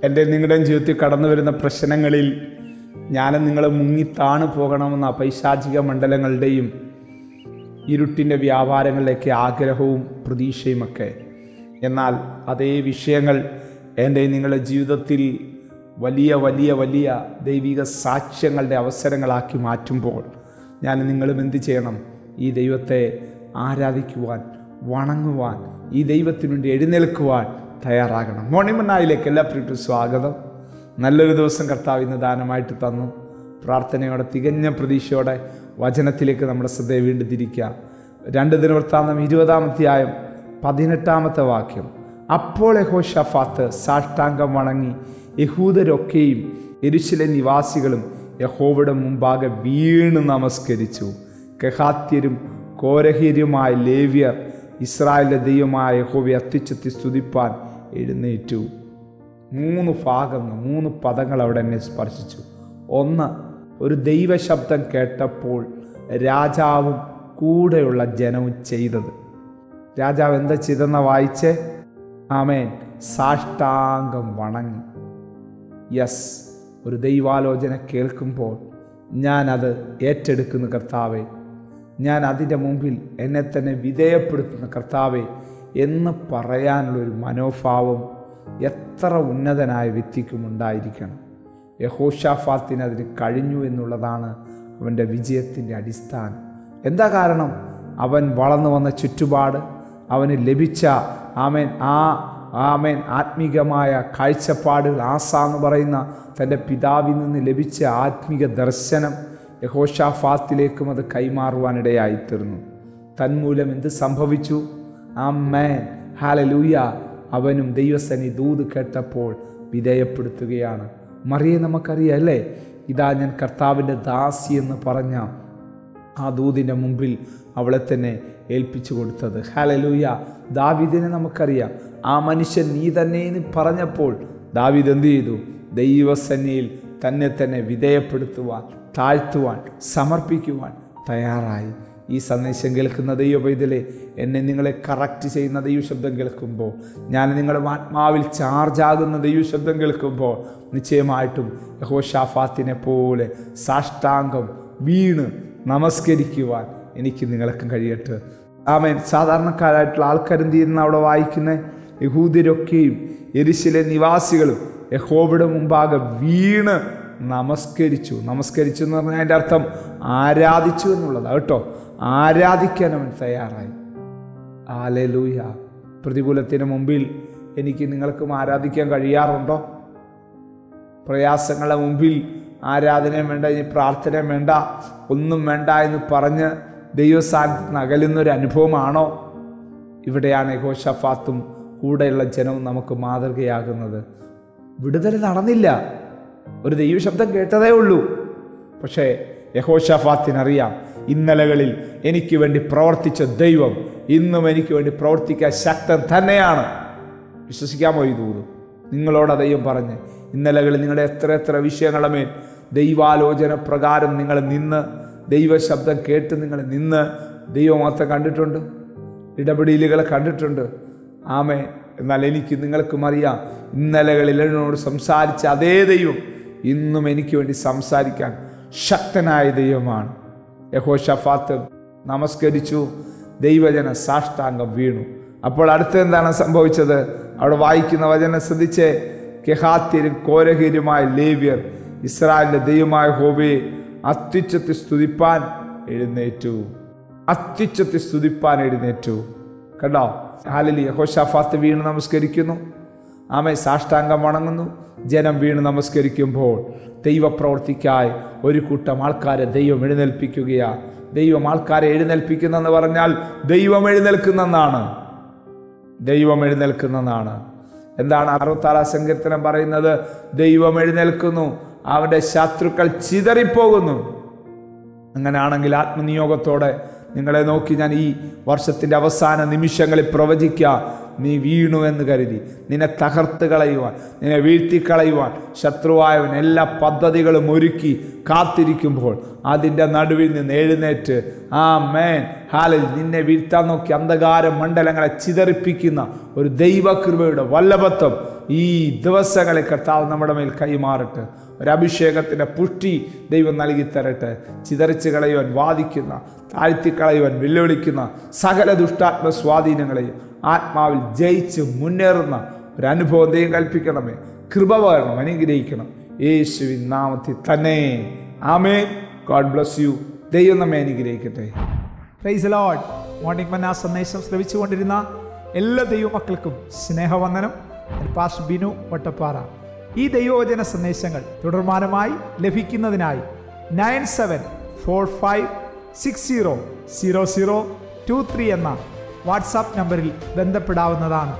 എൻ്റെ നിങ്ങളുടെയും ജീവിതത്തിൽ കടന്നു വരുന്ന പ്രശ്നങ്ങളിൽ ഞാനും നിങ്ങൾ മുങ്ങിത്താണു പോകണമെന്ന പൈശാചിക മണ്ഡലങ്ങളുടെയും ഇരുട്ടിൻ്റെ വ്യാപാരങ്ങളിലേക്ക് ആഗ്രഹവും പ്രതീക്ഷയുമൊക്കെ. എന്നാൽ അതേ വിഷയങ്ങൾ എൻ്റെ നിങ്ങളുടെ ജീവിതത്തിൽ വലിയ വലിയ വലിയ ദൈവിക സാക്ഷ്യങ്ങളുടെ അവസരങ്ങളാക്കി മാറ്റുമ്പോൾ ഞാൻ നിങ്ങളും എന്ത് ചെയ്യണം? ഈ ദൈവത്തെ ആരാധിക്കുവാൻ, വണങ്ങുവാൻ, ഈ ദൈവത്തിനു വേണ്ടി എഴുന്നേൽക്കുവാൻ തയ്യാറാകണം. മോർണിംഗ് മന്നായിലേക്ക് എല്ലാ പ്രിയപ്പെട്ട സ്വാഗതം. നല്ലൊരു ദിവസം കർത്താവ് ഇന്ന് ദാനമായിട്ട് തന്നു. പ്രാർത്ഥനയോടെ തികഞ്ഞ പ്രതീക്ഷയോടെ വചനത്തിലേക്ക് നമ്മുടെ ശ്രദ്ധയെ വീണ്ടും തിരിക്കുക. 2 ദിനവൃത്താന്തം 20-ാം അധ്യായം 18-ാമത്തെ വാക്യം. അപ്പോൾ യഹോശാഫാത്ത് സാഷ്ടാംഗം വണങ്ങി യഹൂദരൊക്കെയും യെരൂശലേം നിവാസികളും യഹോവയുടെ മുമ്പാകെ വീണ് നമസ്കരിച്ചു. കെഹാത്യരും കോരഹ്യരുമായ ലേവ്യർ ഇസ്രായേലിന്റെ ദൈവമായ യഹോവയെ അത്യുച്ചത്തിൽ സ്തുതിപ്പാൻ എഴുന്നേറ്റു. 3 ഭാഗങ്ങൾ, 3 പദങ്ങൾ അവിടെ എന്നെ സ്പർശിച്ചു. 1, ഒരു ദൈവശബ്ദം കേട്ടപ്പോൾ രാജാവും കൂടെയുള്ള ജനവും ചെയ്തത്. രാജാവ് എന്താ ചെയ്തെന്ന വായിച്ചേ? ആമേൻ. സാഷ്ടാംഗം വണങ്ങി. യെസ്, ഒരു ദൈവാലോചന കേൾക്കുമ്പോൾ ഞാനത് ഏറ്റെടുക്കുന്ന കർത്താവേ, ഞാൻ അതിൻ്റെ മുമ്പിൽ എന്നെ തന്നെ വിധേയപ്പെടുത്തുന്ന കർത്താവേ എന്ന് പറയാനുള്ളൊരു മനോഭാവം എത്ര ഉന്നതനായ വ്യക്തിക്കും ഉണ്ടായിരിക്കണം. യഹോശാഫാത്തിന് അതിന് കഴിഞ്ഞു എന്നുള്ളതാണ് അവൻ്റെ വിജയത്തിൻ്റെ അടിസ്ഥാനം. എന്താ കാരണം? അവൻ വളർന്നു വന്ന ചുറ്റുപാട്, അവന് ലഭിച്ച ആമേൻ ആത്മീകമായ കാഴ്ചപ്പാടുകൾ, ആസ എന്ന് പറയുന്ന തൻ്റെ പിതാവിൽ നിന്ന് ലഭിച്ച ആത്മീക ദർശനം യഹോശാഫാത്തിലേക്കും അത് കൈമാറുവാനിടയായിത്തീർന്നു. തന്മൂലം എന്ത് സംഭവിച്ചു? ആമേൻ, ഹല്ലേലൂയ. അവനും ദൈവസന്നി ദൂത് കേട്ടപ്പോൾ വിധേയപ്പെടുത്തുകയാണ്. മറിയെ നമുക്കറിയാം അല്ലേ? ഇതാ ഞാൻ കർത്താവിൻ്റെ ദാസി എന്ന് പറഞ്ഞ ആ ദൂതിൻ്റെ മുമ്പിൽ അവളെ തന്നെ ഏൽപ്പിച്ചു കൊടുത്തത്. ഹല്ലേലൂയ. ദാവീദിനെ നമുക്കറിയാം. ആ മനുഷ്യൻ നീ തന്നെ എന്ന് പറഞ്ഞപ്പോൾ ദാവീദ് എന്ത് ചെയ്തു? ദൈവസന്നിധിയിൽ തന്നെ തന്നെ വിധേയപ്പെടുത്തുവാൻ, താഴ്ത്തുവാൻ, സമർപ്പിക്കുവാൻ തയ്യാറായി. ഈ സന്ദേശം കേൾക്കുന്ന ദൈവപൈതലേ, എന്നെ നിങ്ങളെ കറക്റ്റ് ചെയ്യുന്ന ദൈവശബ്ദം കേൾക്കുമ്പോൾ, ഞാൻ നിങ്ങളുടെ ആത്മാവിൽ ചാർജാകുന്ന ദൈവശബ്ദം കേൾക്കുമ്പോൾ നിശ്ചയമായിട്ടും യഹോശാഫാത്തിനെ പോലെ സാഷ്ടാംഗം വീണ് നമസ്കരിക്കുവാൻ എനിക്ക് നിങ്ങൾക്കും കഴിയട്ടെ. ആമേൻ. സാധാരണക്കാരായിട്ടുള്ള ആൾക്കാരെന്ത് ചെയ്യുന്ന അവിടെ വായിക്കുന്നത്? യഹൂദരൊക്കെയും യെരൂശലേം നിവാസികളും യഹോവയുടെ മുമ്പാകെ വീണ് നമസ്കരിച്ചു. നമസ്കരിച്ചു എന്ന് പറഞ്ഞാൽ അതിൻ്റെ അർത്ഥം ആരാധിച്ചു എന്നുള്ളതാണ് കേട്ടോ. ആരാധിക്കാൻ അവൻ തയ്യാറായി. ഹല്ലേലൂയ. പ്രതികൂലത്തിന് മുമ്പിൽ എനിക്ക് നിങ്ങൾക്കും ആരാധിക്കാൻ കഴിയാറുണ്ടോ? പ്രയാസങ്ങളുടെ മുമ്പിൽ ആരാധനയും വേണ്ട, ഇനി പ്രാർത്ഥനയും വേണ്ട, ഒന്നും വേണ്ട എന്ന് പറഞ്ഞ് ദൈവസാന്നിധ്യത്തിന് അകലുന്നൊരു അനുഭവമാണോ? ഇവിടെയാണ് യഹോശാഫാത്തും കൂടെയുള്ള ജനവും നമുക്ക് മാതൃകയാകുന്നത്. വിടുതൽ നടന്നില്ല, ഒരു ദൈവശബ്ദം കേട്ടതേ ഉള്ളൂ. പക്ഷേ യഹോശാഫാത്തിനറിയാം, ഇന്നലകളിൽ എനിക്ക് വേണ്ടി പ്രവർത്തിച്ച ദൈവം ഇന്നും എനിക്ക് വേണ്ടി പ്രവർത്തിക്കാൻ ശക്തൻ തന്നെയാണ്. വിശ്വസിക്കാമോ ഈ ദൂത്? നിങ്ങളോട് ദൈവം പറഞ്ഞ് ഇന്നലകളിൽ നിങ്ങളുടെ എത്ര വിഷയങ്ങളുടെ മേൽ ദൈവാലോചന പ്രകാരം നിങ്ങൾ നിന്ന്, ദൈവശബ്ദം കേട്ട് നിങ്ങൾ നിന്ന് ദൈവമാത്രം കണ്ടിട്ടുണ്ട്, ഇടപെടലുകളെ കണ്ടിട്ടുണ്ട്. ആമേ. എന്നാൽ എനിക്ക് നിങ്ങൾക്കും അറിയാം, ഇന്നലകളിൽ എന്നോട് സംസാരിച്ച അതേ ദൈവം ഇന്നും എനിക്ക് വേണ്ടി സംസാരിക്കാൻ ശക്തനായ ദൈവമാണ്. യഹോശാഫാത്ത് നമസ്കരിച്ചു, ദൈവജന സാഷ്ടാംഗം വീണു. അപ്പോൾ അടുത്തെന്താണ് സംഭവിച്ചത്? അവിടെ വായിക്കുന്ന വചനം ശ്രദ്ധിച്ചേ. കെഹാത്യരും കോരഹ്യരുമായ ലേവ്യർ ഇസ്രായേലിന്റെ ദൈവമായ യഹോവയെ അത്യുച്ചത്തിൽ സ്തുതിപ്പാൻ എഴുന്നേറ്റു. അത്യുച്ചത്തിൽ സ്തുതിപ്പാൻ എഴുന്നേറ്റു. കണ്ടോ? ഹല്ലേലൂയ. യഹോശാഫാത്ത് വീണ് നമസ്കരിക്കുന്നു. ആമേ. സാഷ്ടാംഗം വണങ്ങുന്നു. ജനം വീണ് നമസ്കരിക്കുമ്പോൾ ദൈവപ്രവൃത്തിക്കായി ഒരു കൂട്ടം ആൾക്കാരെ ദൈവം എഴുന്നേൽപ്പിക്കുകയാണ്. ദൈവം ആൾക്കാരെ എഴുന്നേൽപ്പിക്കുന്നെന്ന് പറഞ്ഞാൽ ദൈവം എഴുന്നേൽക്കുന്നെന്നാണ്. ദൈവം എഴുന്നേൽക്കുന്നെന്നാണ്. എന്താണ് 66 സങ്കീർത്തനം പറയുന്നത്? ദൈവം എഴുന്നേൽക്കുന്നു, അവൻ്റെ ശത്രുക്കൾ ചിതറിപ്പോകുന്നു. അങ്ങനെയാണെങ്കിൽ ആത്മനിയോഗത്തോടെ നിങ്ങളെ നോക്കി ഞാൻ ഈ വർഷത്തിൻ്റെ അവസാന നിമിഷങ്ങളിൽ പ്രവചിക്കുക, നീ വീണു എന്ന് കരുതി നിന്നെ തകർത്ത് കളയുവാൻ, നിന്നെ വീഴ്ത്തിക്കളയുവാൻ ശത്രുവായവൻ എല്ലാ പദ്ധതികളും ഒരുക്കി കാത്തിരിക്കുമ്പോൾ അതിൻ്റെ നടുവിൽ നിന്ന് എഴുന്നേറ്റ് ആമേൻ ഹാലൽ നിന്നെ വീഴ്ത്താൻ നോക്കി അന്ധകാര മണ്ഡലങ്ങളെ ചിതറിപ്പിക്കുന്ന ഒരു ദൈവകൃപയുടെ വല്ലഭത്വം ഈ ദിവസങ്ങളിൽ കർത്താവ് നമ്മുടെ മേൽ കൈമാറട്ടെ. ഒരഭിഷേകത്തിൻ്റെ പുഷ്ടി ദൈവം നൽകി തരട്ടെ. ചിതറിച്ച് കളയുവാൻ വാദിക്കുന്ന, താഴ്ത്തിക്കളയുവാൻ വെല്ലുവിളിക്കുന്ന സകല ദുഷ്ടാത്മ സ്വാധീനങ്ങളെയും ആത്മാവിൽ ജയിച്ച് മുന്നേറുന്ന ഒരനുഭവം ദൈവം കൽപ്പിക്കണമേ. കൃപ പകരണം, അനുഗ്രഹിക്കണം യേശുവിൻ നാമത്തിൽ തന്നെ. ആമേൻ. God bless you. ദൈവം നമ്മെ അനുഗ്രഹിക്കട്ടെ. Praise the Lord. മോർണിംഗ് മന്ന സന്ദേശം ശ്രവിച്ചുകൊണ്ടിരുന്ന എല്ലാ ദൈവമക്കൾക്കും സ്നേഹവന്ദനം. പാസ്റ്റർ ബിനു വട്ടപ്പാറ. ഈ ദൈവവചന സന്ദേശങ്ങൾ തുടർമാനമായി ലഭിക്കുന്നതിനായി 9745600023 എന്ന വാട്സാപ്പ് നമ്പറിൽ ബന്ധപ്പെടാവുന്നതാണ്.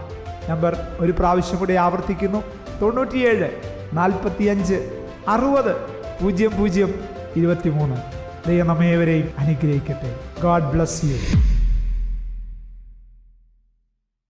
നമ്പർ ഒരു പ്രാവശ്യം കൂടി ആവർത്തിക്കുന്നു: 97 45 60 00 23. ദൈവം നമ്മേവരെയും അനുഗ്രഹിക്കട്ടെ. God bless U.